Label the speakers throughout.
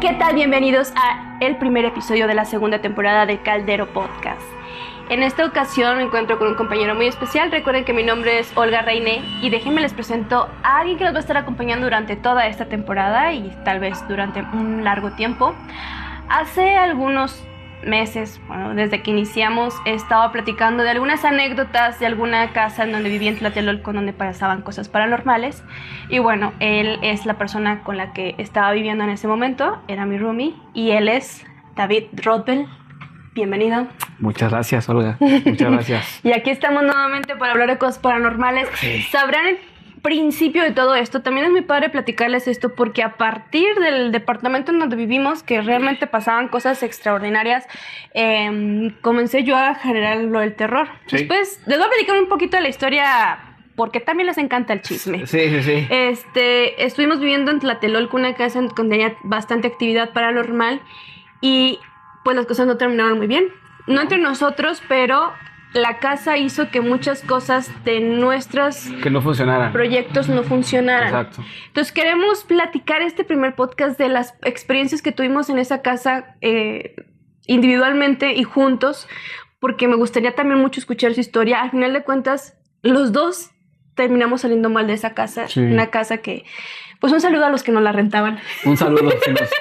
Speaker 1: ¿Qué tal? Bienvenidos a el primer episodio de la segunda temporada del Caldero Podcast. En esta ocasión me encuentro con un compañero muy especial. Recuerden que mi nombre es Olga Reiné y déjenme les presento a alguien que nos va a estar acompañando durante toda esta temporada y tal vez durante un largo tiempo. Hace algunos meses, bueno, desde que iniciamos, he estado platicando de algunas anécdotas de alguna casa en donde vivía en Tlatelolco, donde pasaban cosas paranormales. Y bueno, él es la persona con la que estaba viviendo en ese momento, era mi roomie, y él es David Rodbell. Bienvenido.
Speaker 2: Muchas gracias, Olga. Muchas gracias.
Speaker 1: Y aquí estamos nuevamente para hablar de cosas paranormales. Sí. Sabrán el principio de todo esto. También es muy padre platicarles esto porque a partir del departamento en donde vivimos, que realmente pasaban cosas extraordinarias, comencé yo a generar lo del terror. Sí. Después les voy a platicar un poquito de la historia porque también les encanta el chisme.
Speaker 2: Sí.
Speaker 1: Estuvimos viviendo en Tlatelolco, una casa donde tenía bastante actividad paranormal y pues las cosas no terminaron muy bien. No entre nosotros, pero la casa hizo que muchas cosas de nuestros proyectos no funcionaran.
Speaker 2: Exacto.
Speaker 1: Entonces queremos platicar este primer podcast de las experiencias que tuvimos en esa casa individualmente y juntos, porque me gustaría también mucho escuchar su historia. Al final de cuentas, los dos terminamos saliendo mal de esa casa. Sí. Una casa que... Pues un saludo a los que nos la rentaban.
Speaker 2: Un saludo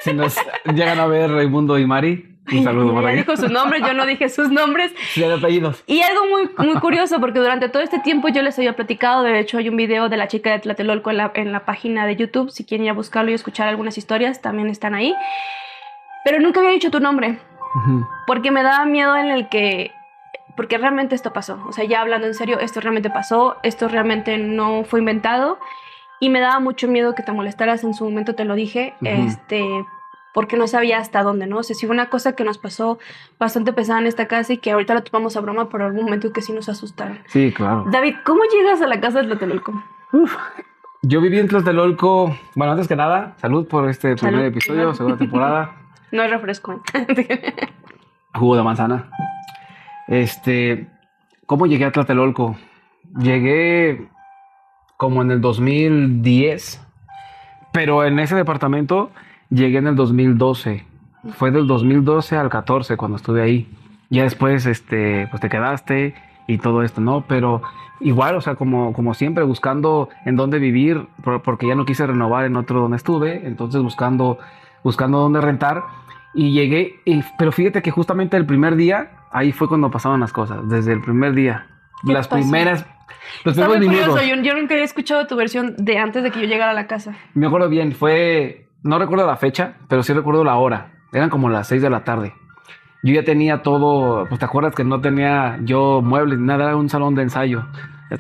Speaker 2: si nos llegan a ver Raimundo y Mari. Un saludo por ahí.
Speaker 1: Dijo sus nombres, yo no dije sus nombres.
Speaker 2: Sí, de apellidos.
Speaker 1: Y algo muy curioso, porque durante todo este tiempo yo les había platicado. De hecho, hay un video de la chica de Tlatelolco en la página de YouTube. Si quieren ir a buscarlo y escuchar algunas historias, también están ahí. Pero nunca había dicho tu nombre. Uh-huh. Porque me daba miedo porque realmente esto pasó. O sea, ya hablando en serio, esto realmente pasó. Esto realmente no fue inventado. Y me daba mucho miedo que te molestaras. En su momento te lo dije. Uh-huh. Porque no sabía hasta dónde, ¿no? O sea, sí fue una cosa que nos pasó bastante pesada en esta casa y que ahorita la tomamos a broma, pero en algún momento que sí nos asustaron.
Speaker 2: Sí, claro.
Speaker 1: David, ¿cómo llegas a la casa de Tlatelolco?
Speaker 2: Yo viví en Tlatelolco, bueno, antes que nada, salud por este primer episodio, segunda temporada.
Speaker 1: No hay refresco.
Speaker 2: Jugo de manzana. ¿Cómo llegué a Tlatelolco? Llegué como en el 2010, pero en ese departamento llegué en el 2012. Fue del 2012 al 14 cuando estuve ahí. Ya después, pues te quedaste y todo esto, ¿no? Pero igual, o sea, como siempre, buscando en dónde vivir, porque ya no quise renovar en otro donde estuve, entonces buscando dónde rentar. Y llegué, pero fíjate que justamente el primer día, ahí fue cuando pasaban las cosas, desde el primer día. Las primeras...
Speaker 1: Está muy curioso, yo nunca había escuchado tu versión de antes de que yo llegara a la casa.
Speaker 2: Me acuerdo bien, no recuerdo la fecha, pero sí recuerdo la hora. Eran como las 6 de la tarde. Yo ya tenía todo, pues te acuerdas que no tenía yo muebles, nada, era un salón de ensayo,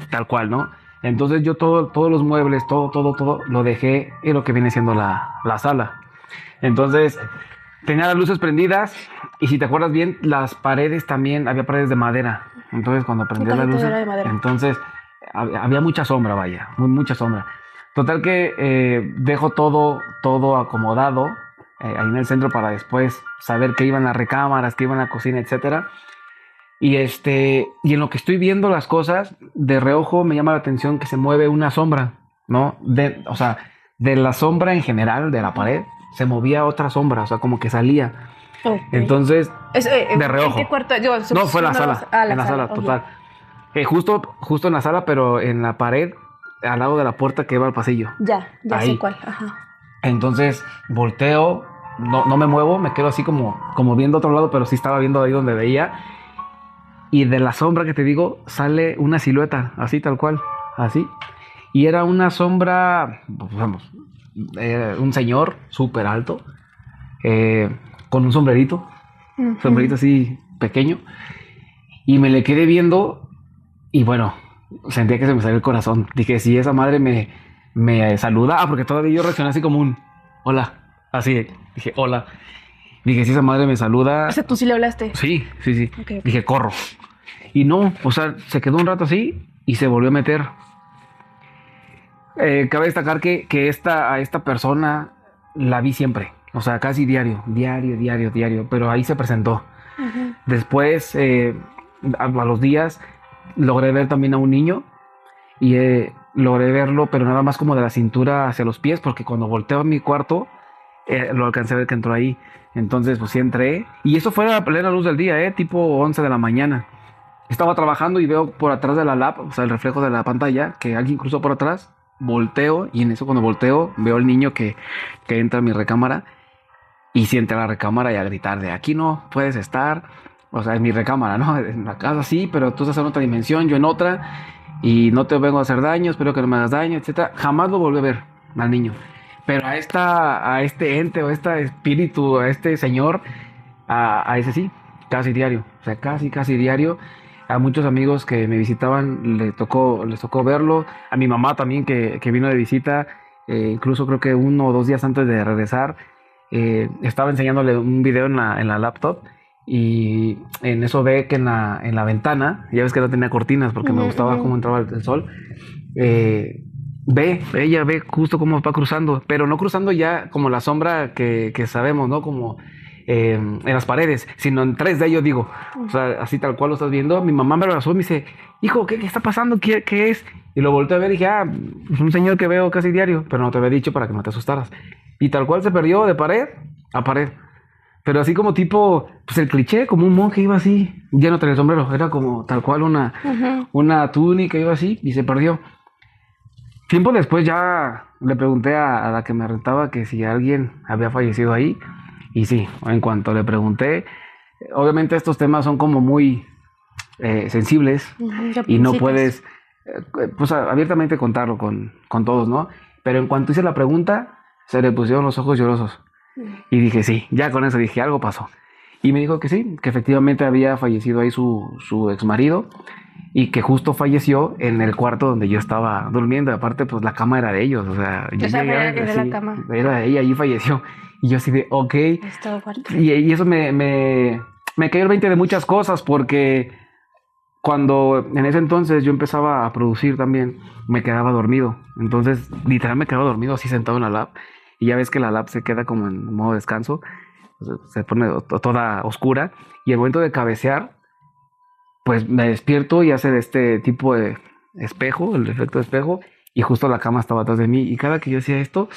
Speaker 2: tal cual, ¿no? Entonces yo todos los muebles, todo lo dejé en lo que viene siendo la sala. Entonces tenía las luces prendidas y si te acuerdas bien, las paredes también, había paredes de madera. Entonces cuando prendía las luces, entonces había mucha sombra, vaya, mucha sombra. Total que dejo todo acomodado ahí en el centro para después saber que iban las recámaras, que iban la cocina, etcétera. Y en lo que estoy viendo las cosas, de reojo me llama la atención que se mueve una sombra, ¿no? O sea, de la sombra en general, de la pared, se movía otra sombra, o sea, como que salía. Okay. Entonces, de reojo.
Speaker 1: ¿En qué cuarto?
Speaker 2: No, fue en la sala. En la sala, okay. Total. Justo en la sala, pero en la pared, al lado de la puerta que va al pasillo.
Speaker 1: Ya ahí. Sé cuál. Ajá.
Speaker 2: Entonces volteo, no me muevo, me quedo así como viendo a otro lado, pero sí estaba viendo ahí donde veía. Y de la sombra que te digo, sale una silueta, así tal cual, así. Y era una sombra, vamos, un señor súper alto, con un sombrerito, uh-huh. Sombrerito así pequeño. Y me le quedé viendo y bueno, sentía que se me salió el corazón. Dije, si esa madre me saluda, porque todavía yo reaccioné así como un hola, así, dije hola. Dije, si esa madre me saluda...
Speaker 1: O sea, ¿tú sí le hablaste?
Speaker 2: Sí. Okay. Dije, corro. Y no, o sea, se quedó un rato así y se volvió a meter. Cabe destacar que a esta persona la vi siempre. O sea, casi diario, pero ahí se presentó. Uh-huh. Después, a los días, logré ver también a un niño y logré verlo, pero nada más como de la cintura hacia los pies, porque cuando volteo a mi cuarto, lo alcancé a ver que entró ahí. Entonces, pues sí entré. Y eso fue a plena luz del día, tipo 11 de la mañana. Estaba trabajando y veo por atrás de la lap, o sea, el reflejo de la pantalla, que alguien cruzó por atrás. Volteo y en eso cuando volteo veo al niño que entra a mi recámara y siente a la recámara y a gritar de aquí no puedes estar. O sea, en mi recámara, ¿no? En la casa sí, pero tú estás en otra dimensión, yo en otra y no te vengo a hacer daño, espero que no me hagas daño, etcétera. Jamás lo volví a ver al niño. Pero a este ente o a este espíritu, a este señor, a ese sí, casi diario. O sea, casi diario. A muchos amigos que me visitaban les tocó verlo. A mi mamá también que vino de visita, incluso creo que 1 o 2 días antes de regresar, estaba enseñándole un video en la laptop y en eso ve que en la ventana, ya ves que no tenía cortinas porque me gustaba cómo entraba el sol, ella ve justo cómo va cruzando, pero no cruzando ya como la sombra que sabemos, ¿no? Como en las paredes, sino en 3D, yo digo, o sea, así tal cual lo estás viendo. Mi mamá me abrazó y me dice, hijo, ¿qué está pasando? ¿Qué es? Y lo volteé a ver y dije, es un señor que veo casi diario, pero no te había dicho para que no te asustaras. Y tal cual se perdió de pared a pared. Pero así como tipo, pues el cliché, como un monje iba así, ya no tenía el sombrero, era como tal cual una túnica, iba así y se perdió. Tiempo después ya le pregunté a la que me rentaba que si alguien había fallecido ahí. Y sí, en cuanto le pregunté, obviamente estos temas son como muy sensibles y no puedes pues abiertamente contarlo con todos, ¿no? Pero en cuanto hice la pregunta, se le pusieron los ojos llorosos. Y dije, sí, ya con eso dije, algo pasó. Y me dijo que sí, que efectivamente había fallecido ahí su ex marido y que justo falleció en el cuarto donde yo estaba durmiendo. Aparte, pues la cama era de ellos, o sea, yo
Speaker 1: era
Speaker 2: así,
Speaker 1: la cama.
Speaker 2: Era de ella, allí falleció. Y yo así de, ok.
Speaker 1: Estaba fuerte.
Speaker 2: Y eso me cayó el 20 de muchas cosas, porque cuando en ese entonces yo empezaba a producir también, me quedaba dormido. Entonces, literal me quedaba dormido así sentado en la lab. Y ya ves que la lab se queda como en modo descanso, se pone toda oscura. Y el momento de cabecear, pues me despierto y hace este tipo de espejo, el efecto de espejo, y justo la cama estaba atrás de mí. Y cada que yo hacía esto,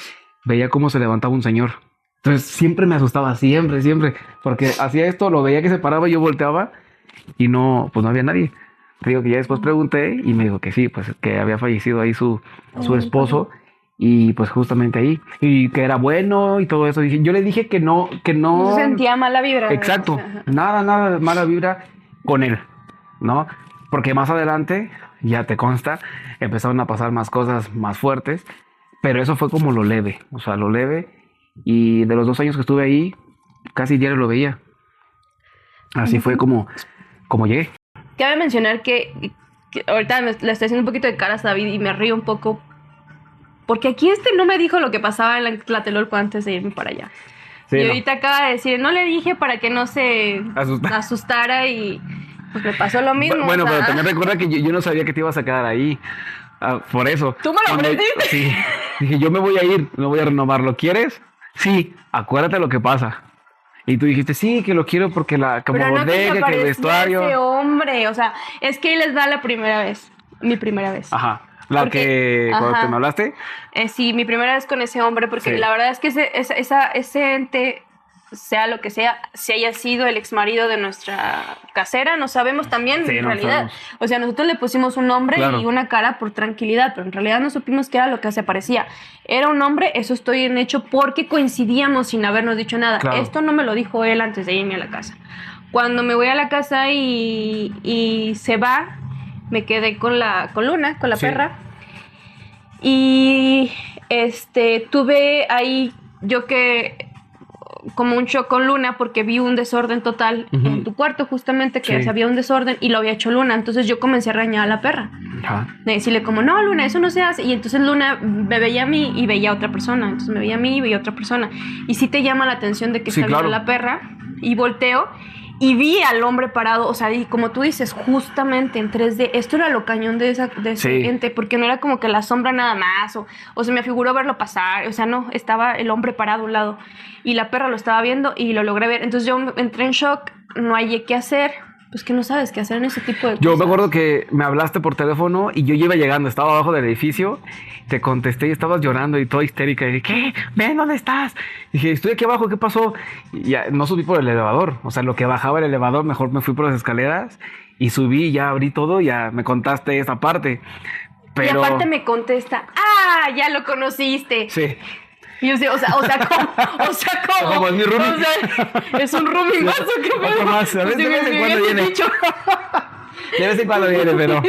Speaker 2: veía cómo se levantaba un señor. Entonces siempre me asustaba, siempre, porque hacía esto, lo veía que se paraba, yo volteaba y no, pues no había nadie. Te digo que ya después pregunté y me dijo que sí, pues que había fallecido ahí su esposo y pues justamente ahí, y que era bueno y todo eso. Yo le dije que no.
Speaker 1: Se sentía mala vibra.
Speaker 2: Exacto, nada mala vibra con él, ¿no? Porque más adelante, ya te consta, empezaron a pasar más cosas más fuertes, pero eso fue como lo leve, o sea, lo leve. Y de los 2 años que estuve ahí, casi diario lo veía. Así fue como llegué.
Speaker 1: Cabe mencionar que ahorita le estoy haciendo un poquito de caras a David y me río un poco. Porque aquí no me dijo lo que pasaba en la Tlatelolco antes de irme para allá. Sí, y ahorita acaba de decir, no le dije para que no se asustara y pues me pasó lo mismo.
Speaker 2: Bueno, pero también recuerda que yo no sabía que te ibas a quedar ahí. Por eso.
Speaker 1: ¿Tú me lo ofreciste?
Speaker 2: Sí. Dije, yo me voy a ir, no voy a renovarlo. ¿Quieres? Sí, acuérdate lo que pasa. Y tú dijiste, sí, que lo quiero porque como bodega, que el vestuario.
Speaker 1: Ese hombre, o sea, es que él les da la primera vez, mi primera vez.
Speaker 2: Ajá. Cuando te me hablaste.
Speaker 1: Sí, mi primera vez con ese hombre, porque la verdad es que ese ente, sea lo que sea, si haya sido el exmarido de nuestra casera, no sabemos también en realidad. O sea, nosotros le pusimos un nombre y una cara por tranquilidad, pero en realidad no supimos qué era lo que se parecía. Era un hombre, eso estoy en hecho, porque coincidíamos sin habernos dicho nada. Claro. Esto no me lo dijo él antes de irme a la casa. Cuando me voy a la casa y se va, me quedé con Luna, con la perra. Y tuve ahí yo como un shock con Luna, porque vi un desorden total en tu cuarto, justamente, que había un desorden y lo había hecho Luna. Entonces yo comencé a regañar a la perra, de decirle como, no, Luna, eso no se hace. Y entonces Luna me veía a mí y veía a otra persona. Entonces me veía a mí y veía a otra persona. Y sí te llama la atención de que está viendo la perra. Y volteo y vi al hombre parado, o sea, y como tú dices, justamente en 3D. Esto era lo cañón de ese ente, porque no era como que la sombra nada más, o se me figuró verlo pasar, o sea, no, estaba el hombre parado a un lado y la perra lo estaba viendo y lo logré ver. Entonces yo entré en shock, no hallé qué hacer, pues que no sabes qué hacer en ese tipo de cosas.
Speaker 2: Yo me acuerdo que me hablaste por teléfono y yo iba llegando, estaba abajo del edificio, te contesté y estabas llorando y toda histérica. Y dije, ¿qué? Ven, ¿dónde estás? Y dije, estoy aquí abajo, ¿qué pasó? Y ya no subí por el elevador, o sea, lo que bajaba el elevador, mejor me fui por las escaleras y subí, ya abrí todo, ya me contaste esa parte. Pero...
Speaker 1: Y aparte me contesta, ya lo conociste.
Speaker 2: Sí.
Speaker 1: Y yo sé, o sea, ¿cómo?
Speaker 2: Como es mi roomie.
Speaker 1: O sea, es un roomie más, ¿o qué
Speaker 2: Otro más, a veces de vez en cuando viene. De vez en cuando viene, pero...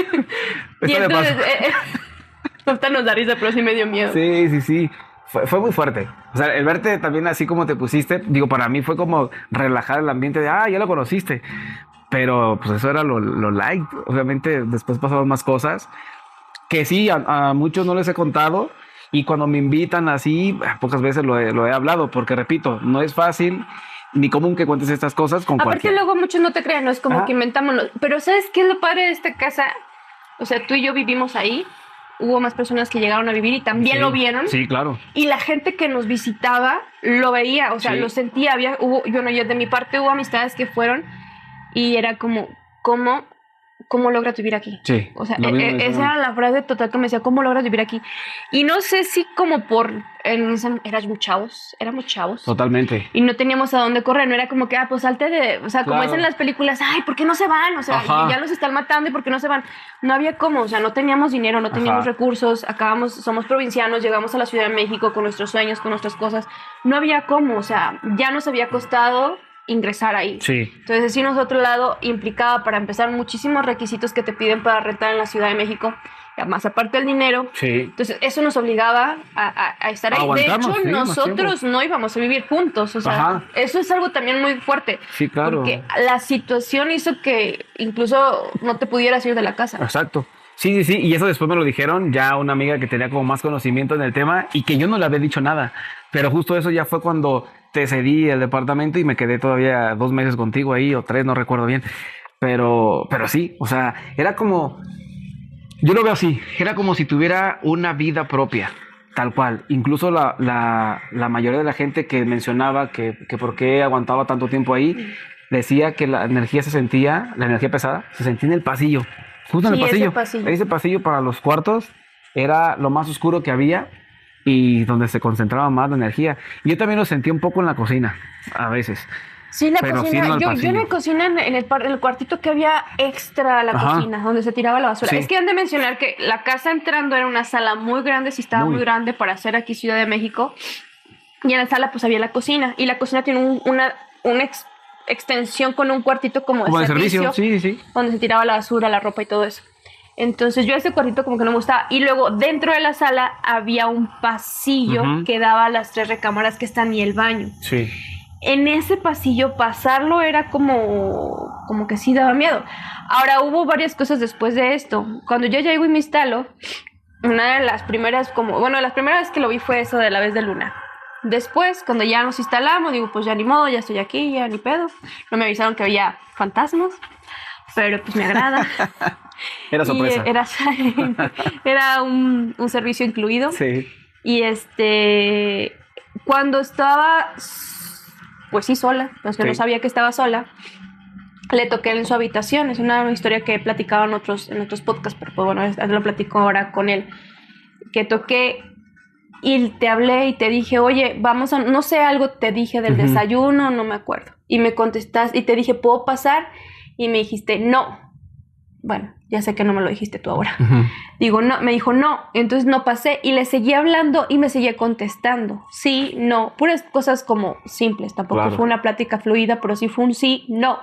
Speaker 1: Y entonces, ahorita nos da risa, pero sí me dio miedo.
Speaker 2: Sí. Fue muy fuerte. O sea, el verte también así como te pusiste, digo, para mí fue como relajar el ambiente de, ya lo conociste. Pero pues eso era lo light. Obviamente después pasaron más cosas que sí, a muchos no les he contado. Y cuando me invitan así, pocas veces lo he hablado, porque repito, no es fácil ni común que cuentes estas cosas con
Speaker 1: Aparte
Speaker 2: cualquiera.
Speaker 1: luego muchos no te crean, no es como que inventamos. Pero ¿sabes qué es lo padre de esta casa? O sea, tú y yo vivimos ahí. Hubo más personas que llegaron a vivir y también lo vieron.
Speaker 2: Sí, claro.
Speaker 1: Y la gente que nos visitaba lo veía, o sea, lo sentía. Yo de mi parte hubo amistades que fueron y era como, ¿cómo logras vivir aquí?
Speaker 2: Sí.
Speaker 1: O sea, esa era la frase total que me decía, ¿cómo logras vivir aquí? Y no sé si como éramos chavos.
Speaker 2: Totalmente.
Speaker 1: Y no teníamos a dónde correr, no era como que, pues salte o sea, como dicen las películas, ¿por qué no se van? O sea, ya los están matando, ¿y por qué no se van? No había cómo, o sea, no teníamos dinero, no teníamos recursos, somos provincianos, llegamos a la Ciudad de México con nuestros sueños, con nuestras cosas, no había cómo, o sea, ya nos había costado ingresar ahí.
Speaker 2: Sí.
Speaker 1: Entonces, decirnos otro lado implicaba, para empezar, muchísimos requisitos que te piden para rentar en la Ciudad de México, más aparte del dinero.
Speaker 2: Sí.
Speaker 1: Entonces, eso nos obligaba a estar ahí. De hecho, nosotros no íbamos a vivir juntos. O sea, eso es algo también muy fuerte.
Speaker 2: Sí, claro.
Speaker 1: Porque la situación hizo que incluso no te pudieras ir de la casa.
Speaker 2: Exacto. Sí. Y eso después me lo dijeron ya una amiga que tenía como más conocimiento en el tema y que yo no le había dicho nada. Pero justo eso ya fue cuando te cedí el departamento y me quedé todavía 2 meses contigo ahí o 3, no recuerdo bien. Pero sí, o sea, era como... Yo lo veo así, era como si tuviera una vida propia, tal cual. Incluso la mayoría de la gente que mencionaba que por qué aguantaba tanto tiempo ahí, decía que la energía la energía pesada, se sentía en el pasillo. Justo en el pasillo. Ese pasillo para los cuartos era lo más oscuro que había y donde se concentraba más la energía. Yo también lo sentí un poco en la cocina, a veces.
Speaker 1: Sí, la cocina. Yo en la cocina, en el cuartito que había extra a la cocina, donde se tiraba la basura. Sí. Es que han de mencionar que la casa entrando era una sala muy grande, sí estaba muy grande para hacer aquí Ciudad de México. Y en la sala pues había la cocina. Y la cocina tiene una extensión con un cuartito como de servicio.
Speaker 2: Sí.
Speaker 1: Donde se tiraba la basura, la ropa y todo eso. Entonces yo ese cuartito como que no me gustaba. Y luego dentro de la sala había un pasillo que daba a las 3 recámaras que están y el baño.
Speaker 2: Sí.
Speaker 1: En ese pasillo pasarlo era como que sí daba miedo. Ahora hubo varias cosas después de esto. Cuando yo llego y me instalo, una de las primeras las primeras veces que lo vi fue eso de la vez de Luna. Después, cuando ya nos instalamos, digo, pues ya ni modo, ya estoy aquí, ya ni pedo. No me avisaron que había fantasmas, pero pues me agrada.
Speaker 2: Era sorpresa.
Speaker 1: Era un servicio incluido.
Speaker 2: Sí.
Speaker 1: Y cuando estaba, pues sí, sola, pues que no sabía que estaba sola, le toqué en su habitación. Es una historia que he platicado en otros podcasts, pero pues bueno, lo platico ahora con él. Que toqué y te hablé y te dije, oye, vamos a... No sé, algo te dije del desayuno, no me acuerdo. Y me contestaste y te dije, ¿puedo pasar? Y me dijiste, no. Bueno, ya sé que no me lo dijiste tú ahora. Digo, no, me dijo, no. Entonces no pasé y le seguí hablando y me seguía contestando. Sí, no. Puras cosas como simples. Tampoco fue una plática fluida, pero sí fue un sí, no,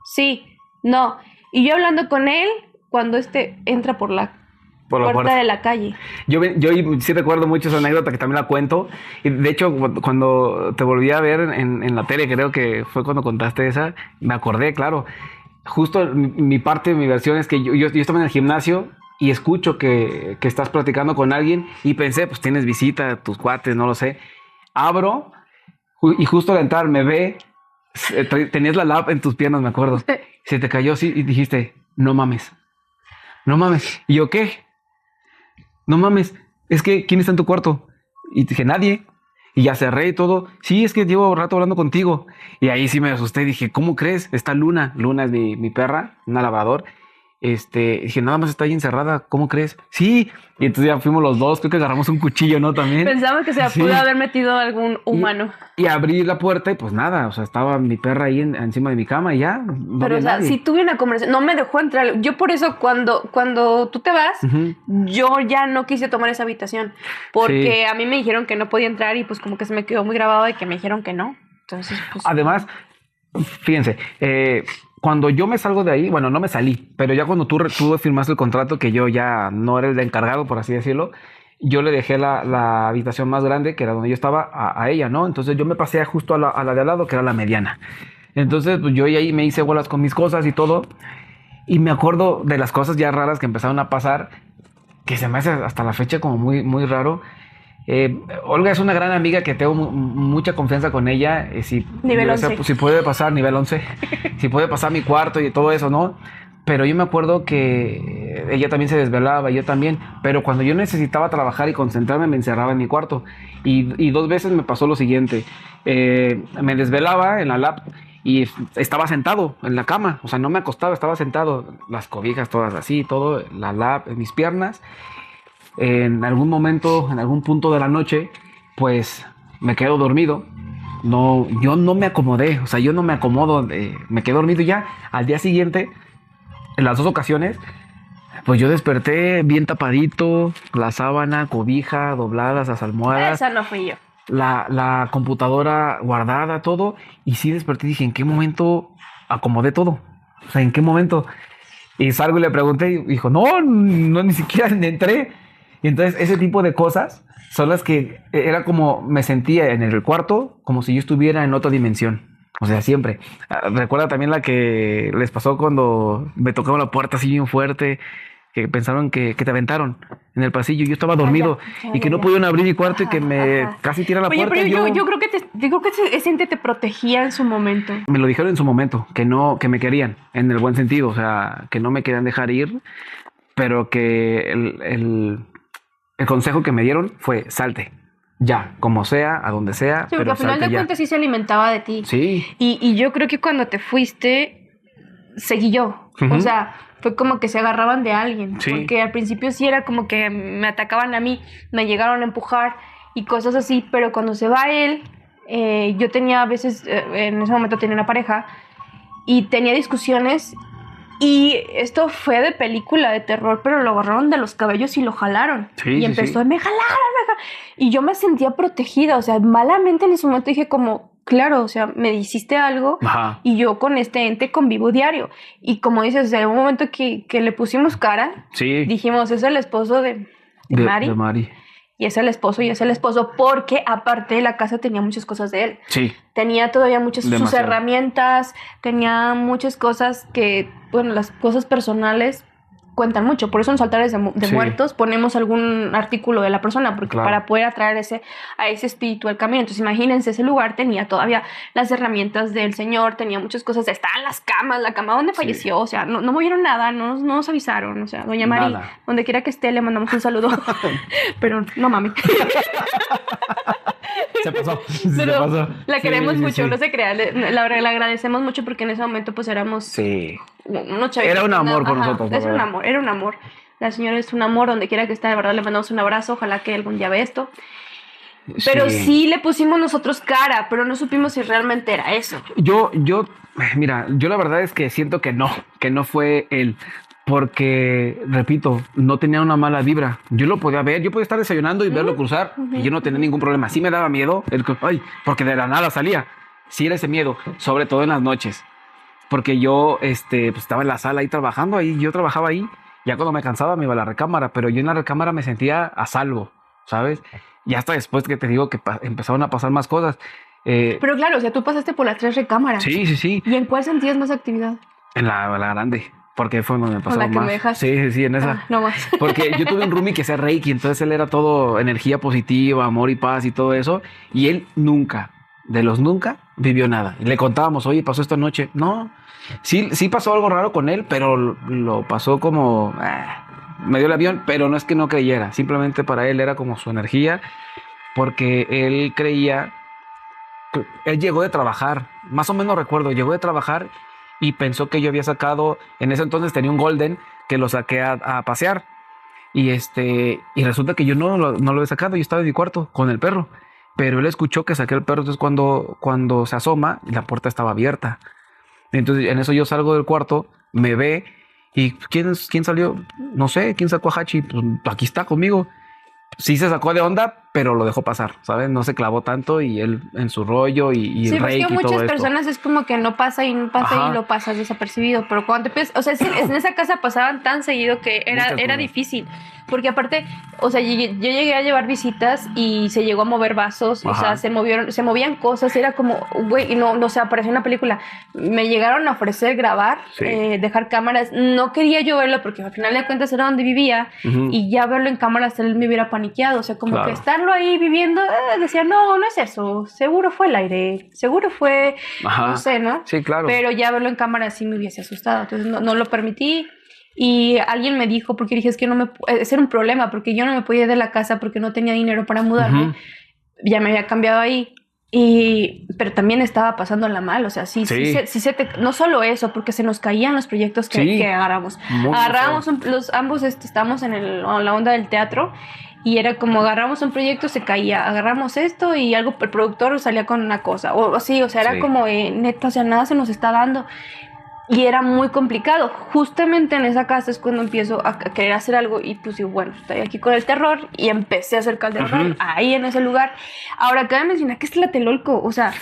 Speaker 1: sí, no. Y yo hablando con él cuando entra por la puerta de la calle.
Speaker 2: Yo sí recuerdo mucho esa anécdota que también la cuento. Y de hecho, cuando te volví a ver en la tele, creo que fue cuando contaste esa, me acordé, claro. Justo mi parte, mi versión es que yo estaba en el gimnasio y escucho que estás platicando con alguien y pensé, pues tienes visita, tus cuates, no lo sé. Abro y justo al entrar me ve, tenías la lap en tus piernas, me acuerdo. Se te cayó así y dijiste, no mames. ¿Y yo qué? No mames, es que ¿quién está en tu cuarto? Y dije, nadie. Y ya cerré y todo. Sí, es que llevo rato hablando contigo. Y ahí sí me asusté. Dije, ¿cómo crees? Está Luna. Luna es mi perra, una labrador. Dije, nada más está ahí encerrada. ¿Cómo crees? Sí. Y entonces ya fuimos los dos. Creo que agarramos un cuchillo, ¿no? También.
Speaker 1: Pensamos que se
Speaker 2: Sí.
Speaker 1: pudo haber metido algún humano.
Speaker 2: Y abrí la puerta y pues nada. O sea, estaba mi perra ahí encima de mi cama y ya. No
Speaker 1: Pero,
Speaker 2: había
Speaker 1: o sea,
Speaker 2: nadie.
Speaker 1: sí tuve una conversación. No me dejó entrar. Yo por eso cuando tú te vas,
Speaker 2: Ujú.
Speaker 1: yo ya no quise tomar esa habitación. Porque a mí me dijeron que no podía entrar y pues como que se me quedó muy grabado de que me dijeron que no. Entonces, pues...
Speaker 2: Además, fíjense, cuando yo me salgo de ahí, bueno, no me salí, pero ya cuando tú firmaste el contrato, que yo ya no era el encargado, por así decirlo, yo le dejé la habitación más grande, que era donde yo estaba, a ella, ¿no? Entonces yo me pasé justo a la de al lado, que era la mediana. Entonces, pues yo ahí me hice bolas con mis cosas y todo, y me acuerdo de las cosas ya raras que empezaron a pasar, que se me hace hasta la fecha como muy, muy raro. Olga es una gran amiga que tengo mucha confianza con ella.
Speaker 1: Nivel 11.
Speaker 2: Si puede pasar, nivel 11. Si puede pasar mi cuarto y todo eso, ¿no? Pero yo me acuerdo que ella también se desvelaba, yo también. Pero cuando yo necesitaba trabajar y concentrarme, me encerraba en mi cuarto. Y 2 veces me pasó lo siguiente. Me desvelaba en la lap y estaba sentado en la cama. O sea, no me acostaba, estaba sentado. Las cobijas todas así, todo, la lap en mis piernas. En algún momento, en algún punto de la noche, pues me quedo dormido. No, yo no me acomodé, o sea, yo no me acomodo, me quedé dormido y ya. Al día siguiente, en las 2 ocasiones, pues yo desperté bien tapadito, la sábana, cobija, dobladas, las almohadas,
Speaker 1: Esa no fui yo.
Speaker 2: la computadora guardada, todo. Y sí desperté y dije, ¿en qué momento acomodé todo? O sea, ¿en qué momento? Y salgo y le pregunté y dijo, no, ni siquiera entré. Y entonces ese tipo de cosas son las que era como me sentía en el cuarto, como si yo estuviera en otra dimensión. O sea, siempre. Recuerda también la que les pasó cuando me tocaron la puerta así bien fuerte, que pensaron que te aventaron en el pasillo. Yo estaba dormido y que no pudieron abrir mi cuarto y que me casi tiran la puerta.
Speaker 1: Oye, pero yo creo que ese ente te protegía en su momento.
Speaker 2: Me lo dijeron en su momento, que me querían, en el buen sentido. O sea, que no me querían dejar ir, pero que el consejo que me dieron fue salte, ya, como sea, a donde sea,
Speaker 1: Sí, porque
Speaker 2: pero
Speaker 1: al final
Speaker 2: salte
Speaker 1: de
Speaker 2: ya.
Speaker 1: cuentas sí se alimentaba de ti.
Speaker 2: Sí.
Speaker 1: Y yo creo que cuando te fuiste, seguí yo.
Speaker 2: Ujú.
Speaker 1: O sea, fue como que se agarraban de alguien.
Speaker 2: Sí.
Speaker 1: Porque al principio sí era como que me atacaban a mí, me llegaron a empujar y cosas así. Pero cuando se va él, yo tenía a veces, en ese momento tenía una pareja y tenía discusiones. Y esto fue de película de terror, pero lo agarraron de los cabellos y lo jalaron.
Speaker 2: Sí,
Speaker 1: y
Speaker 2: sí,
Speaker 1: empezó,
Speaker 2: sí.
Speaker 1: me jalaron. Y yo me sentía protegida, o sea, malamente en ese momento dije como, claro, o sea, me hiciste algo.
Speaker 2: Ajá.
Speaker 1: Y yo con este ente convivo diario. Y como dices, en un momento que le pusimos cara,
Speaker 2: Sí.
Speaker 1: dijimos, es el esposo de Mari.
Speaker 2: De Mari.
Speaker 1: Y es el esposo, porque aparte la casa tenía muchas cosas de él.
Speaker 2: Sí.
Speaker 1: Tenía todavía muchas sus
Speaker 2: Demasiado.
Speaker 1: herramientas, tenía muchas cosas que, bueno, las cosas personales cuentan mucho. Por eso en los altares de
Speaker 2: Sí.
Speaker 1: muertos ponemos algún artículo de la persona, porque
Speaker 2: Claro.
Speaker 1: para poder atraer a ese espíritu al camino. Entonces imagínense, ese lugar tenía todavía las herramientas del Señor, tenía muchas cosas, estaban las camas, la cama donde
Speaker 2: Sí.
Speaker 1: falleció, o sea, no movieron nada, no nos avisaron, o sea, doña Mari,
Speaker 2: Nada.
Speaker 1: donde quiera que esté, le mandamos un saludo, pero no mami.
Speaker 2: Se pasó.
Speaker 1: Pero
Speaker 2: Se pasó.
Speaker 1: la
Speaker 2: Sí,
Speaker 1: queremos
Speaker 2: sí,
Speaker 1: mucho,
Speaker 2: sí.
Speaker 1: no se crea, le agradecemos mucho porque en ese momento pues éramos
Speaker 2: Sí.
Speaker 1: unos chavitos.
Speaker 2: Era un amor por
Speaker 1: Ajá,
Speaker 2: nosotros, la
Speaker 1: es un
Speaker 2: verdad.
Speaker 1: amor, era un amor. La señora es un amor donde quiera que esté, de verdad le mandamos un abrazo, ojalá que algún día vea esto. Pero sí le pusimos nosotros cara, pero no supimos si realmente era eso.
Speaker 2: Mira, yo la verdad es que siento que no fue él. Porque, repito, no tenía una mala vibra. Yo lo podía ver, yo podía estar desayunando y verlo cruzar y yo no tenía ningún problema. Sí me daba miedo, porque de la nada salía. Sí era ese miedo, sobre todo en las noches. Porque yo pues estaba en la sala ahí trabajando, ahí yo trabajaba ahí. Ya cuando me cansaba me iba a la recámara, pero yo en la recámara me sentía a salvo, ¿sabes? Y hasta después que te digo que empezaron a pasar más cosas.
Speaker 1: Pero claro, o sea, tú pasaste por las 3 recámaras.
Speaker 2: Sí.
Speaker 1: ¿Y en cuál sentías más actividad?
Speaker 2: En la grande. Porque fue donde me pasó
Speaker 1: Con la que
Speaker 2: más.
Speaker 1: me dejaste.
Speaker 2: Sí, en esa.
Speaker 1: Ah, no más.
Speaker 2: Porque yo tuve un roomie que hacía Reiki, entonces él era todo energía positiva, amor y paz y todo eso. Y él nunca, vivió nada. Y le contábamos, oye, pasó esta noche. No, sí pasó algo raro con él, pero lo pasó como... me dio el avión, pero no es que no creyera. Simplemente para él era como su energía. porque él creía, él llegó de trabajar, más o menos recuerdo, llegó de trabajar y pensó que yo había sacado, en ese entonces tenía un golden que lo saqué a pasear. Y resulta que yo no lo he sacado, yo estaba en mi cuarto con el perro, pero él escuchó que saqué el perro, entonces cuando se asoma, la puerta estaba abierta. Entonces en eso yo salgo del cuarto, me ve, y ¿quién salió? No sé, ¿quién sacó a Hachi? Pues aquí está conmigo. Sí se sacó de onda, pero lo dejó pasar, ¿sabes? No se clavó tanto y él en su rollo y
Speaker 1: sí,
Speaker 2: el reiki y todo esto. Sí,
Speaker 1: muchas personas es como que no pasa y lo pasas desapercibido, pero cuando te empiezas, o sea, en esa casa pasaban tan seguido que era difícil, porque aparte, o sea, yo llegué a llevar visitas y se llegó a mover vasos, o sea, se movían cosas, era como, güey, y no sé, apareció una película, me llegaron a ofrecer grabar, dejar cámaras, no quería yo verlo porque al final de cuentas era donde vivía y ya verlo en cámaras él me hubiera paniqueado, o sea, como que estarlo ahí viviendo, decía, no es eso, seguro fue el aire, seguro fue, no sé, ¿no?
Speaker 2: Sí, claro.
Speaker 1: Pero ya verlo en cámara sí me hubiese asustado, entonces no lo permití. Y alguien me dijo, porque dije, es que ese era un problema, porque yo no me podía ir de la casa porque no tenía dinero para mudarme. Ya me había cambiado ahí. Pero también estaba pasándola mal, o sea, no solo eso, porque se nos caían los proyectos que agarramos. Ambos estábamos en la onda del teatro. Y era como agarramos un proyecto, se caía, agarramos esto y el productor salía con una cosa. O así, o sea, era como neta, o sea, nada se nos está dando. Y era muy complicado. Justamente en esa casa es cuando empiezo a querer hacer algo y pues digo, bueno, estoy aquí con el terror y empecé a hacer Calderón ahí en ese lugar. Ahora, cabe mencionar que es Tlatelolco, o sea,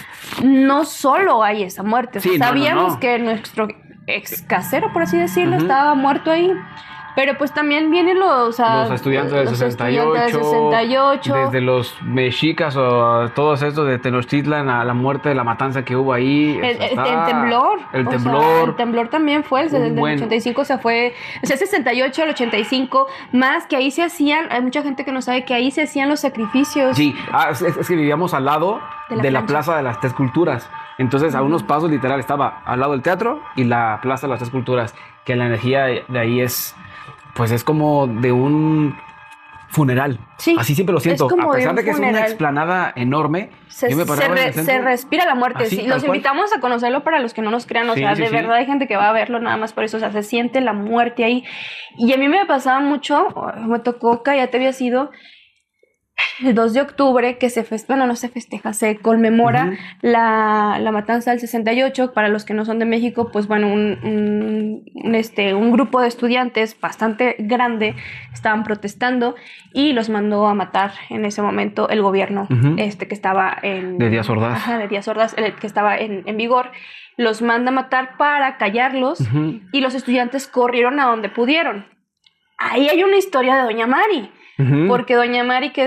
Speaker 1: no solo hay esa muerte. Sí, sabíamos que nuestro ex casero, por así decirlo, estaba muerto ahí. Pero pues también vienen los
Speaker 2: estudiantes del 68, desde los mexicas o todos estos de Tenochtitlan a la muerte de la matanza que hubo ahí.
Speaker 1: El temblor.
Speaker 2: El temblor.
Speaker 1: El temblor también fue, el 85, o sea, fue, o sea, 68 al 85, más que ahí se hacían, hay mucha gente que no sabe que ahí se hacían los sacrificios.
Speaker 2: Sí, es que vivíamos al lado de la Plaza de las Tres Culturas. Entonces, a unos pasos literal estaba al lado del teatro y la Plaza de las Tres Culturas, que la energía de ahí es... Pues es como de un funeral. Sí, así siempre lo siento. A pesar de que es una explanada enorme,
Speaker 1: se respira la muerte. Así, sí, los invitamos a conocerlo para los que no nos crean. O sea, de verdad hay gente que va a verlo nada más por eso. O sea, se siente la muerte ahí. Y a mí me pasaba mucho, me tocó que ya te había sido el 2 de octubre, que se conmemora la matanza del 68. Para los que no son de México, pues bueno, un grupo de estudiantes bastante grande estaban protestando y los mandó a matar en ese momento el gobierno que estaba
Speaker 2: de Díaz Ordaz.
Speaker 1: De Díaz Ordaz, que estaba en vigor. Los manda a matar para callarlos y los estudiantes corrieron a donde pudieron. Ahí hay una historia de Doña Mari. Porque Doña Mari, que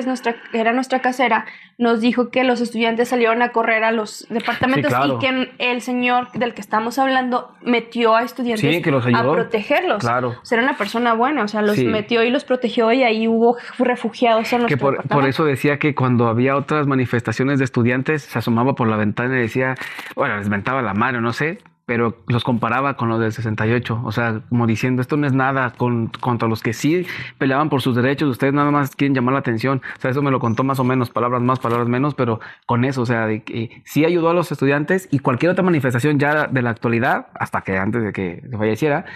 Speaker 1: era nuestra casera, nos dijo que los estudiantes salieron a correr a los departamentos y que el señor del que estamos hablando metió a estudiantes
Speaker 2: que los ayudó
Speaker 1: a protegerlos.
Speaker 2: Claro.
Speaker 1: O sea, era una persona buena, o sea, los metió y los protegió y ahí hubo refugiados en nuestro departamento.
Speaker 2: Por eso decía que cuando había otras manifestaciones de estudiantes, se asomaba por la ventana y decía, bueno, les mentaba la madre, no sé, pero los comparaba con los del 68, o sea, como diciendo, esto no es nada contra los que sí peleaban por sus derechos, ustedes nada más quieren llamar la atención. O sea, eso me lo contó más o menos, palabras más, palabras menos, pero con eso, o sea, de que sí ayudó a los estudiantes y cualquier otra manifestación ya de la actualidad, hasta que antes de que falleciera,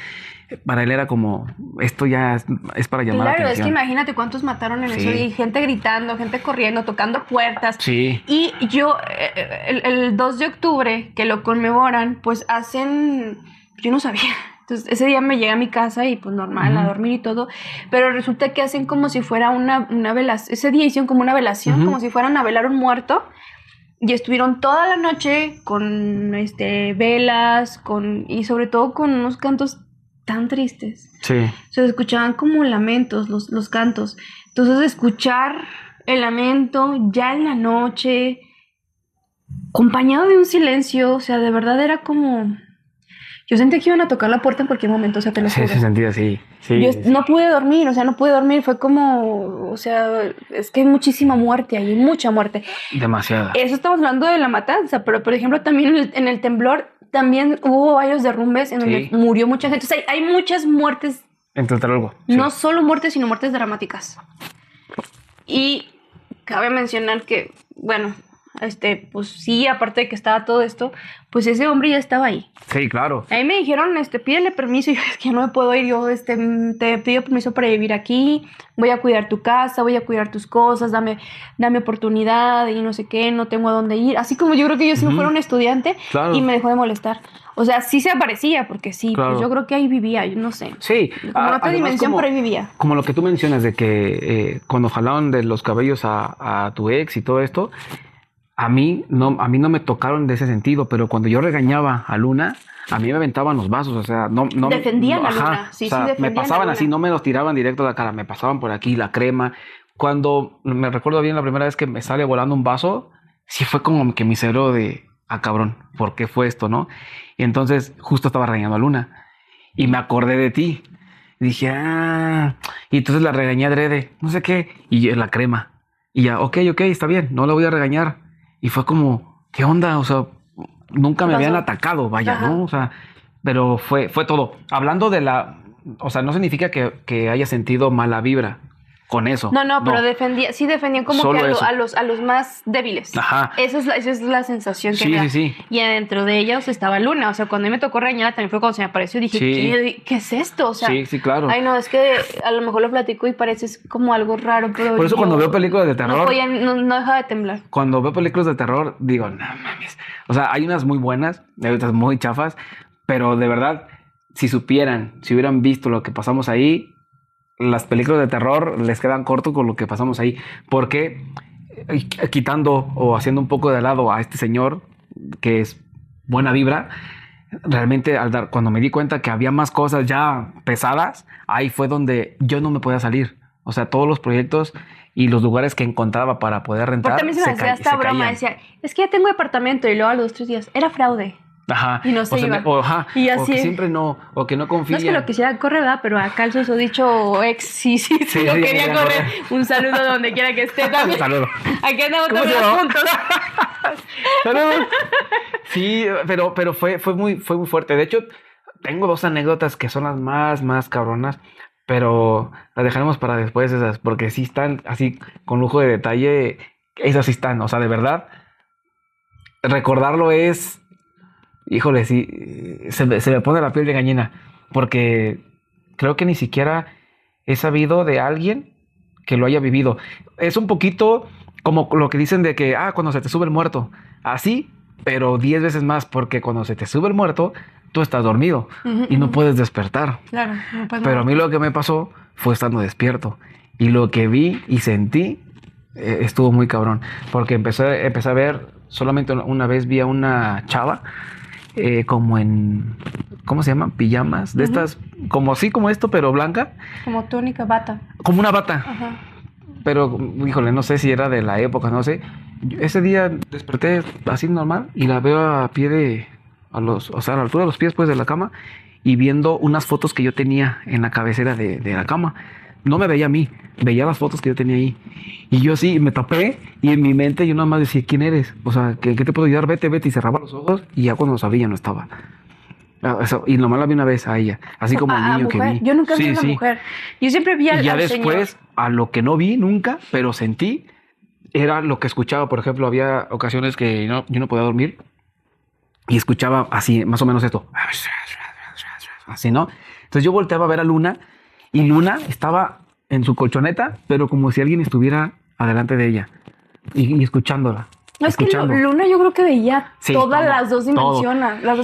Speaker 2: para él era como, esto ya es para llamar la atención. Claro,
Speaker 1: es que imagínate cuántos mataron en eso, y gente gritando, gente corriendo, tocando puertas.
Speaker 2: Sí.
Speaker 1: Y yo, el 2 de octubre, que lo conmemoran, pues hacen, yo no sabía. Entonces, ese día me llegué a mi casa y pues normal, a dormir y todo, pero resulta que hacen como si fuera una velación. Ese día hicieron como una velación, como si fueran a velar un muerto. Y estuvieron toda la noche con velas, y sobre todo con unos cantos tan tristes.
Speaker 2: Sí.
Speaker 1: Se escuchaban como lamentos los cantos. Entonces, escuchar el lamento ya en la noche, acompañado de un silencio, o sea, de verdad era como... Yo sentí que iban a tocar la puerta en cualquier momento, o sea, te lo juro.
Speaker 2: Sí, se sentía así.
Speaker 1: Yo no pude dormir, fue como... O sea, es que hay muchísima muerte ahí, mucha muerte.
Speaker 2: Demasiada.
Speaker 1: Eso estamos hablando de la matanza, pero por ejemplo también en el temblor también hubo varios derrumbes en donde murió mucha gente. O sea, hay muchas muertes.
Speaker 2: En Tlatelolco.
Speaker 1: No solo muertes, sino muertes dramáticas. Y cabe mencionar que, bueno, pues sí, aparte de que estaba todo esto, pues ese hombre ya estaba ahí.
Speaker 2: Sí, claro.
Speaker 1: Ahí me dijeron, pídele permiso, y yo, es que no me puedo ir, yo, te pido permiso para vivir aquí, voy a cuidar tu casa, voy a cuidar tus cosas, dame oportunidad y no sé qué, no tengo a dónde ir. Así como yo creo que yo si no fuera un estudiante,
Speaker 2: Claro.
Speaker 1: y me dejó de molestar. O sea, sí se aparecía, porque sí,
Speaker 2: Claro.
Speaker 1: pues yo creo que ahí vivía, yo no sé.
Speaker 2: Sí.
Speaker 1: Como en otra dimensión, por ahí vivía.
Speaker 2: Como lo que tú mencionas de que cuando jalaron de los cabellos a tu ex y todo esto, a mí no me tocaron de ese sentido, pero cuando yo regañaba a Luna, a mí me aventaban los vasos, o sea, no
Speaker 1: Defendían a
Speaker 2: ajá,
Speaker 1: Luna, sí,
Speaker 2: o sea,
Speaker 1: sí defendían
Speaker 2: me
Speaker 1: a
Speaker 2: pasaban
Speaker 1: Luna.
Speaker 2: así, no me los tiraban directo a la cara, me pasaban por aquí la crema. Cuando me recuerdo bien la primera vez que me sale volando un vaso, sí fue como que mi cerebro de, cabrón, ¿por qué fue esto, no? Y entonces justo estaba regañando a Luna y me acordé de ti. Y dije, y entonces la regañé adrede, no sé qué, y la crema. Y ya, ok, está bien, no la voy a regañar. Y fue como, ¿qué onda? O sea, nunca me habían atacado, vaya,
Speaker 1: Ajá.
Speaker 2: ¿no? O sea, pero fue todo. Hablando de o sea, no significa que haya sentido mala vibra con eso.
Speaker 1: No, pero defendían como
Speaker 2: Solo
Speaker 1: que
Speaker 2: eso.
Speaker 1: a los más débiles.
Speaker 2: Ajá.
Speaker 1: Esa es la sensación que
Speaker 2: Sí,
Speaker 1: me da.
Speaker 2: sí.
Speaker 1: Y adentro de ellos estaba Luna. O sea, cuando a mí me tocó regañarla también fue cuando se me apareció y dije,
Speaker 2: Sí.
Speaker 1: ¿qué es esto? O sea,
Speaker 2: Sí, claro.
Speaker 1: Ay, no, es que a lo mejor lo platico y parece como algo raro, pero
Speaker 2: Por eso cuando veo películas de terror,
Speaker 1: no dejaba de temblar.
Speaker 2: cuando veo películas de terror, digo, no mames. O sea, hay unas muy buenas, hay otras muy chafas, pero de verdad, si hubieran visto lo que pasamos ahí, las películas de terror les quedan cortos con lo que pasamos ahí. Porque quitando o haciendo un poco de lado a este señor, que es buena vibra, realmente cuando me di cuenta que había más cosas ya pesadas, ahí fue donde yo no me podía salir. O sea, todos los proyectos y los lugares que encontraba para poder rentar.
Speaker 1: Porque también se me hacía esta broma, decía, es que ya tengo departamento, y luego a los 2-3 días, era fraude.
Speaker 2: Ajá.
Speaker 1: Y no se iba.
Speaker 2: Y
Speaker 1: así,
Speaker 2: o que siempre no, o que no confía.
Speaker 1: No es que lo quisiera correr, ¿verdad? Pero acá el susodicho ex sí lo quería correr. Un saludo donde quiera que esté también.
Speaker 2: Saludo.
Speaker 1: Aquí andamos también juntos.
Speaker 2: Saludos. Sí, pero fue muy fuerte. De hecho, tengo 2 anécdotas que son las más cabronas, pero las dejaremos para después esas, porque sí están así con lujo de detalle. Esas sí están, o sea, de verdad. Recordarlo es... Híjole, sí, se me pone la piel de gallina, porque creo que ni siquiera he sabido de alguien que lo haya vivido. Es un poquito como lo que dicen de que, cuando se te sube el muerto, así, pero 10 veces más, porque cuando se te sube el muerto, tú estás dormido y no puedes despertar.
Speaker 1: Claro, no puedes.
Speaker 2: Pero a mí lo que me pasó fue estando despierto, y lo que vi y sentí estuvo muy cabrón, porque empecé a ver, solamente una vez vi a una chava, como en, ¿cómo se llaman? Pijamas, de estas, como esto, pero blanca.
Speaker 1: Como túnica, bata.
Speaker 2: Como una bata.
Speaker 1: Ajá.
Speaker 2: Pero, híjole, no sé si era de la época, no sé. Ese día desperté así normal y la veo a pie a la altura de los pies, pues, de la cama, y viendo unas fotos que yo tenía en la cabecera de la cama. No me veía a mí, veía las fotos que yo tenía ahí. Y yo sí, me tapé, y en mi mente yo nada más decía, ¿quién eres? O sea, ¿qué te puedo ayudar? Vete, y cerraba los ojos, y ya cuando los abrí ya no estaba. Y nomás la vi una vez a ella, así como el niño que vi.
Speaker 1: Yo nunca vi a una mujer. Yo siempre vi al
Speaker 2: señor. Y ya
Speaker 1: señor.
Speaker 2: después, a lo que no vi nunca, pero sentí, era lo que escuchaba. Por ejemplo, había ocasiones que yo no podía dormir y escuchaba así, más o menos esto. Así, ¿no? Entonces yo volteaba a ver a Luna, y Luna estaba en su colchoneta, pero como si alguien estuviera adelante de ella y escuchándola.
Speaker 1: No, es que Luna yo creo que veía todas las dos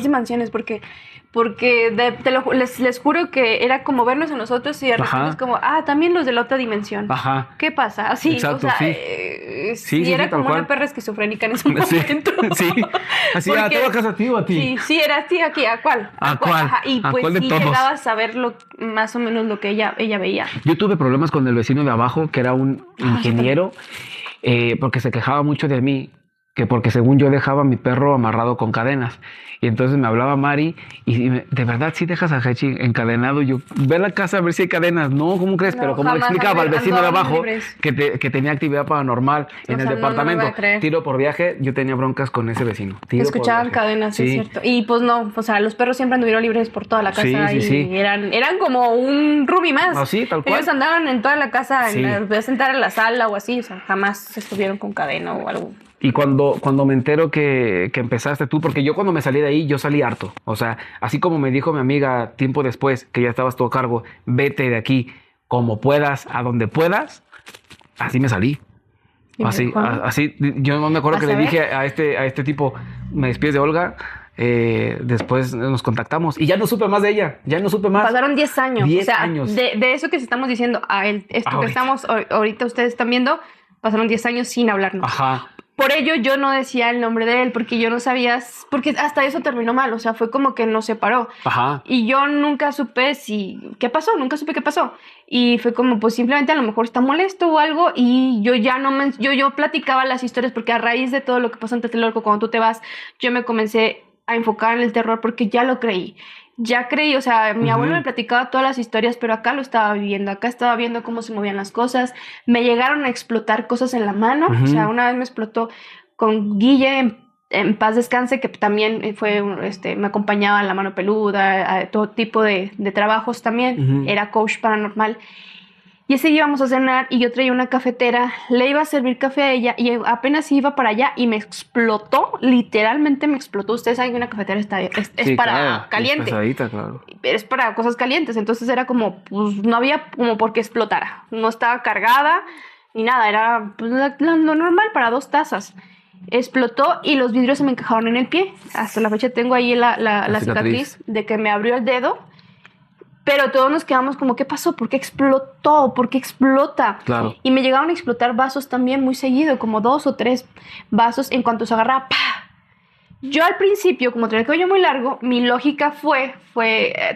Speaker 1: dimensiones, porque les juro que era como vernos a nosotros y de repente es como, también los de la otra dimensión.
Speaker 2: Ajá.
Speaker 1: ¿Qué pasa? Así,
Speaker 2: exacto,
Speaker 1: o sea,
Speaker 2: sí,
Speaker 1: era como
Speaker 2: cual.
Speaker 1: una perra esquizofrénica en ese momento.
Speaker 2: Sí, así, ¿te bajas a ti o a ti?
Speaker 1: Sí, era así, aquí, ¿a cuál?
Speaker 2: ¿A cuál?
Speaker 1: Ajá, y
Speaker 2: ¿A
Speaker 1: pues
Speaker 2: cuál de
Speaker 1: sí
Speaker 2: todos?
Speaker 1: llegabas a ver más o menos lo que ella veía.
Speaker 2: Yo tuve problemas con el vecino de abajo, que era un ingeniero, porque se quejaba mucho de mí, que porque según yo dejaba a mi perro amarrado con cadenas. Y entonces me hablaba Mari ¿de verdad sí dejas a Hachi encadenado? Yo, ve a la casa a ver si hay cadenas. No, ¿cómo crees?
Speaker 1: No,
Speaker 2: Pero como le
Speaker 1: jamás,
Speaker 2: explicaba al vecino de
Speaker 1: andaban
Speaker 2: abajo
Speaker 1: libres.
Speaker 2: que tenía actividad paranormal en
Speaker 1: O
Speaker 2: el
Speaker 1: sea, no me
Speaker 2: departamento.
Speaker 1: voy a creer.
Speaker 2: Tiro por viaje, yo tenía broncas con ese vecino. Tiro por
Speaker 1: Escuchaban
Speaker 2: viaje.
Speaker 1: cadenas, sí, es cierto. Y pues no, o sea, los perros siempre anduvieron libres por toda la casa.
Speaker 2: Sí, sí,
Speaker 1: y
Speaker 2: sí.
Speaker 1: Eran como un roomie más.
Speaker 2: Así, tal cual.
Speaker 1: Ellos andaban en toda la casa,
Speaker 2: Sí.
Speaker 1: los veía sentar en la sala o así, o sea, jamás estuvieron con cadena o algo.
Speaker 2: Y cuando me entero que empezaste tú, porque yo cuando me salí de ahí, yo salí harto. O sea, así como me dijo mi amiga tiempo después, que ya estabas todo a cargo, vete de aquí como puedas, a donde puedas, así me salí.
Speaker 1: Y
Speaker 2: Así,
Speaker 1: mejor.
Speaker 2: así, yo no me acuerdo
Speaker 1: ¿Vas
Speaker 2: que
Speaker 1: a
Speaker 2: le
Speaker 1: ver?
Speaker 2: dije a este tipo, me despides de Olga, después nos contactamos y ya no supe más de ella, ya no supe más.
Speaker 1: Pasaron 10 años.
Speaker 2: 10
Speaker 1: o sea,
Speaker 2: años.
Speaker 1: De eso que estamos diciendo a esto que
Speaker 2: Ahorita.
Speaker 1: estamos ahorita ustedes están viendo, pasaron 10 años sin hablarnos.
Speaker 2: Ajá.
Speaker 1: Por ello yo no decía el nombre de él, porque yo no sabía, porque hasta eso terminó mal, o sea, fue como que nos separó.
Speaker 2: Ajá.
Speaker 1: Y yo nunca supe qué pasó, nunca supe qué pasó. Y fue como, pues simplemente a lo mejor está molesto o algo, y yo ya no yo platicaba las historias, porque a raíz de todo lo que pasó en Tlatelolco, cuando tú te vas, yo me comencé a enfocar en el terror porque ya lo creí. Ya creí, o sea, mi abuelo me platicaba todas las historias, pero acá lo estaba viviendo, acá estaba viendo cómo se movían las cosas, me llegaron a explotar cosas en la mano, o sea, una vez me explotó con Guille en paz descanse, que también fue, me acompañaba en la mano peluda, a todo tipo de trabajos también, era coach paranormal. Y ese día íbamos a cenar y yo traía una cafetera, le iba a servir café a ella y apenas iba para allá y me explotó, literalmente me explotó. Ustedes saben que una cafetera es
Speaker 2: Sí,
Speaker 1: para
Speaker 2: claro,
Speaker 1: caliente.
Speaker 2: Es pesadita, claro.
Speaker 1: Es para cosas calientes, entonces era como, pues no había como por qué explotara. No estaba cargada ni nada, era pues, lo normal para 2 tazas. Explotó y los vidrios se me encajaron en el pie. Hasta la fecha tengo ahí la cicatriz de que me abrió el dedo. Pero todos nos quedamos como, ¿qué pasó? ¿Por qué explotó? ¿Por qué explota?
Speaker 2: Claro.
Speaker 1: Y me llegaron a explotar vasos también muy seguido, como 2 o 3 vasos en cuanto se agarraba. ¡Pah! Yo al principio, como tenía el cabello muy largo, mi lógica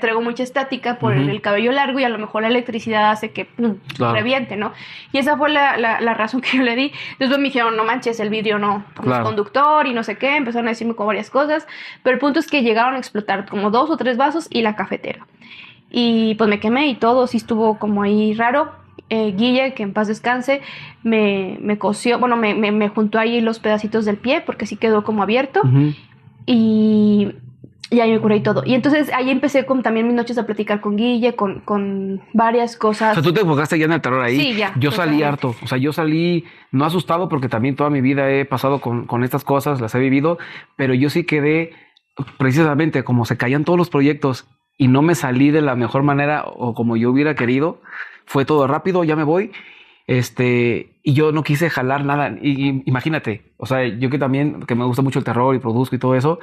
Speaker 1: traigo mucha estática por el cabello largo y a lo mejor la electricidad hace que
Speaker 2: Claro.
Speaker 1: reviente, ¿no? Y esa fue la razón que yo le di. Después me dijeron, no manches, el vidrio no es conductor y no sé qué. Empezaron a decirme como varias cosas. Pero el punto es que llegaron a explotar como 2 o 3 vasos y la cafetera. Y pues me quemé y todo, sí estuvo como ahí raro. Guille, que en paz descanse, me cosió, bueno, me juntó ahí los pedacitos del pie porque sí quedó como abierto. Y ahí me curé y todo. Y entonces ahí empecé también mis noches a platicar con Guille, con varias cosas.
Speaker 2: O sea, tú te enfocaste ya en el terror ahí.
Speaker 1: Sí, ya.
Speaker 2: Yo salí
Speaker 1: totalmente.
Speaker 2: harto. O sea, yo salí no asustado porque también toda mi vida he pasado con estas cosas, las he vivido, pero yo sí quedé precisamente como se caían todos los proyectos y no me salí de la mejor manera o como yo hubiera querido. Fue todo rápido, ya me voy. Y yo no quise jalar nada. Y imagínate, o sea, yo que también, que me gusta mucho el terror y produzco y todo eso,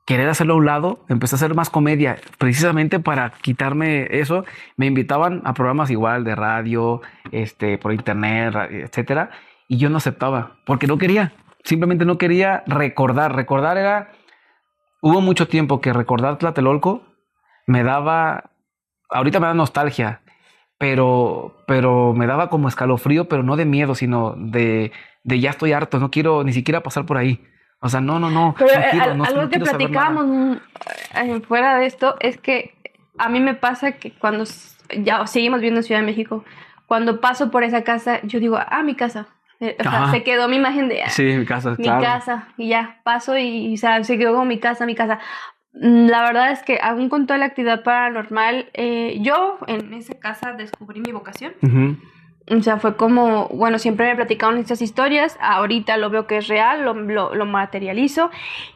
Speaker 2: querer hacerlo a un lado, empecé a hacer más comedia, precisamente para quitarme eso. Me invitaban a programas igual de radio, por internet, etcétera, y yo no aceptaba, porque no quería, simplemente no quería recordar. Recordar era, hubo mucho tiempo que recordar Tlatelolco me daba, ahorita me da nostalgia, pero me daba como escalofrío, pero no de miedo, sino de ya estoy harto, no quiero ni siquiera pasar por ahí. O sea, no.
Speaker 1: Pero
Speaker 2: quiero
Speaker 1: algo que
Speaker 2: saber
Speaker 1: platicábamos fuera de esto es que a mí me pasa que cuando ya seguimos viviendo en Ciudad de México, cuando paso por esa casa, yo digo, mi casa. O sea, se quedó mi imagen de
Speaker 2: Sí, mi casa,
Speaker 1: mi
Speaker 2: claro.
Speaker 1: casa. Y ya, paso y o sea, se quedó como mi casa. La verdad es que aún con toda la actividad paranormal, yo en esa casa descubrí mi vocación. O sea, fue como, bueno, siempre me platicaban estas historias, ahorita lo veo que es real, lo materializo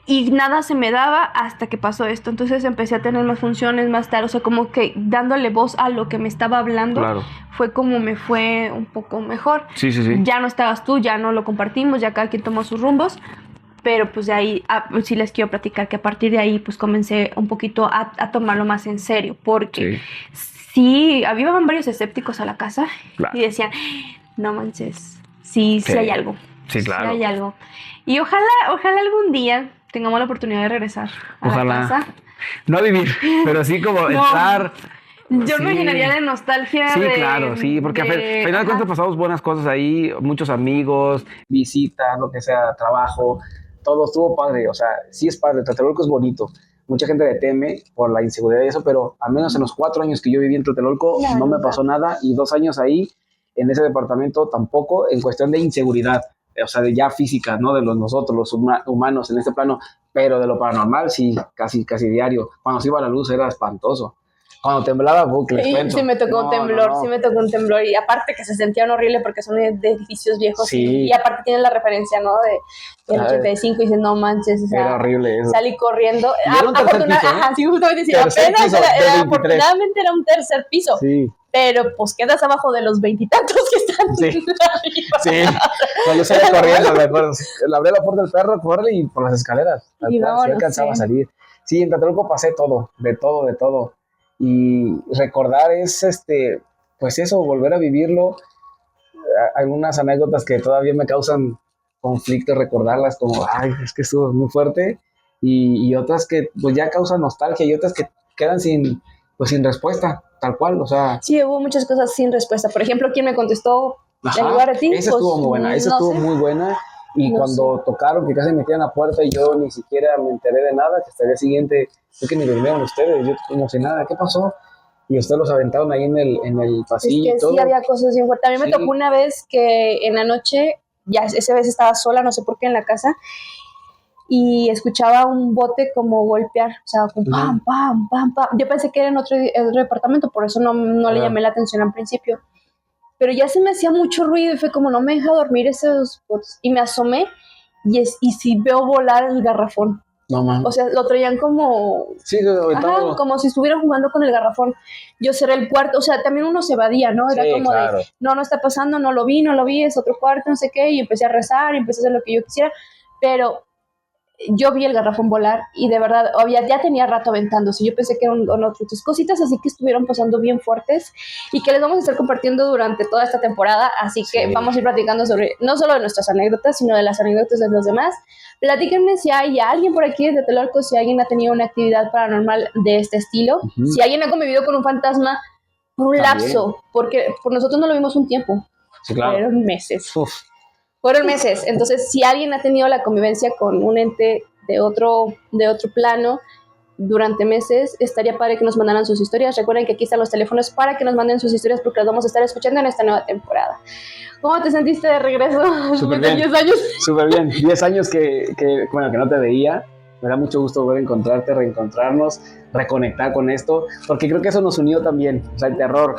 Speaker 1: y nada se me daba hasta que pasó esto. Entonces empecé a tener más funciones más tarde, o sea, como que dándole voz a lo que me estaba hablando,
Speaker 2: Claro.
Speaker 1: fue como me fue un poco mejor.
Speaker 2: Sí.
Speaker 1: Ya no estabas tú, ya no lo compartimos, ya cada quien tomó sus rumbos. Pero pues de ahí sí les quiero platicar que a partir de ahí pues comencé un poquito a tomarlo más en serio. Porque sí habían varios escépticos a la casa.
Speaker 2: Claro.
Speaker 1: Y decían, no manches, sí hay algo.
Speaker 2: Sí, claro.
Speaker 1: Sí hay algo. Y ojalá algún día tengamos la oportunidad de regresar a
Speaker 2: Ojalá.
Speaker 1: la casa.
Speaker 2: No a vivir, pero así como
Speaker 1: No.
Speaker 2: entrar,
Speaker 1: Yo me llenaría de nostalgia.
Speaker 2: Sí, claro, sí, porque al final de cuentas pasamos buenas cosas ahí, muchos amigos, visitas, lo que sea, trabajo, todo estuvo padre, o sea, sí es padre, Tlatelolco es bonito. Mucha gente le teme por la inseguridad y eso, pero al menos en los 4 años que yo viví en Tlatelolco no me pasó nada, y 2 años ahí en ese departamento tampoco, en cuestión de inseguridad, o sea, de ya física, ¿no? De nosotros, los humanos en este plano, pero de lo paranormal sí, casi diario. Cuando se iba la luz era espantoso. Cuando temblaba, les cuento.
Speaker 1: Sí me tocó un temblor, sí me tocó un temblor, y aparte que se sentían horrible porque son de edificios viejos,
Speaker 2: sí.
Speaker 1: Y aparte tienen la referencia, ¿no? Del 85, y dicen, no manches, o sea,
Speaker 2: era horrible eso.
Speaker 1: Salí corriendo.
Speaker 2: Afortunadamente,
Speaker 1: sí, justamente decía, apenas afortunadamente era un tercer piso.
Speaker 2: Sí.
Speaker 1: Pero pues quedas abajo de los 20 y tantos que están
Speaker 2: arriba. Sí, cuando yo salía corriendo, me acuerdo. Le abrí la puerta del perro, corre y por las escaleras. Y no, sí alcanzaba a salir. Sí, en Tlatelolco pasé todo, de todo. Y recordar es, pues eso, volver a vivirlo. Algunas anécdotas que todavía me causan conflicto recordarlas, como, ay, es que estuvo muy fuerte. Y otras que pues ya causan nostalgia, y otras que quedan sin respuesta, tal cual, o sea.
Speaker 1: Sí, hubo muchas cosas sin respuesta. Por ejemplo, ¿quién me contestó en lugar de ti?
Speaker 2: Esa estuvo muy buena, muy buena. Y cuando tocaron, que casi me metían a la puerta y yo ni siquiera me enteré de nada, que hasta el día siguiente, creo que ni durmieron ustedes, yo como si nada, ¿qué pasó? Y ustedes los aventaron ahí en el pasillo.
Speaker 1: Es que sí, había cosas bien fuertes. A mí me tocó una vez que en la noche, ya esa vez estaba sola, no sé por qué, en la casa, y escuchaba un bote como golpear, o sea, como pam, pam, pam, pam. Yo pensé que era en otro departamento, por eso no le llamé la atención al principio. Pero ya se me hacía mucho ruido y fue como, no me deja dormir esos botes. Y me asomé y sí veo volar el garrafón.
Speaker 2: No, man.
Speaker 1: O sea, lo traían como...
Speaker 2: Sí,
Speaker 1: como si estuvieran jugando con el garrafón. Yo cerré el cuarto, o sea, también uno se evadía, ¿no? Era como de, no está pasando, no lo vi, es otro cuarto, no sé qué. Y empecé a rezar y empecé a hacer lo que yo quisiera. Pero yo vi el garrafón volar y de verdad, ya tenía rato aventándose. Yo pensé que eran otras cositas así que estuvieron pasando bien fuertes y que les vamos a estar compartiendo durante toda esta temporada. Así que vamos a ir platicando sobre, no solo de nuestras anécdotas, sino de las anécdotas de los demás. Platíquenme si hay alguien por aquí de Tlatelolco, si alguien ha tenido una actividad paranormal de este estilo, si alguien ha convivido con un fantasma por un lapso, porque por nosotros no lo vimos un tiempo, fueron meses. Fueron meses, entonces si alguien ha tenido la convivencia con un ente de otro plano durante meses, estaría padre que nos mandaran sus historias. Recuerden que aquí están los teléfonos para que nos manden sus historias porque las vamos a estar escuchando en esta nueva temporada. ¿Cómo te sentiste de regreso?
Speaker 2: Súper bien.
Speaker 1: 10 años.
Speaker 2: Súper bien, 10 años que no te veía. Me da mucho gusto volver a encontrarte, reencontrarnos, reconectar con esto, porque creo que eso nos unió también, o sea, el terror.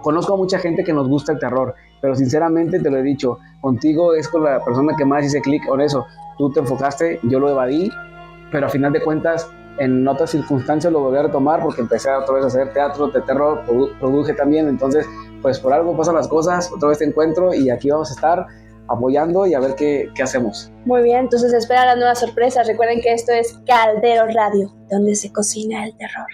Speaker 2: Conozco a mucha gente que nos gusta el terror, pero sinceramente te lo he dicho, contigo es con la persona que más hice clic con eso. Tú te enfocaste, yo lo evadí, pero a final de cuentas, en otras circunstancias lo volví a retomar porque empecé otra vez a hacer teatro de terror, produje también, entonces, pues por algo pasan las cosas, otra vez te encuentro y aquí vamos a estar apoyando y a ver qué hacemos.
Speaker 1: Muy bien, entonces espera las nuevas sorpresas. Recuerden que esto es Caldero Radio, donde se cocina el terror.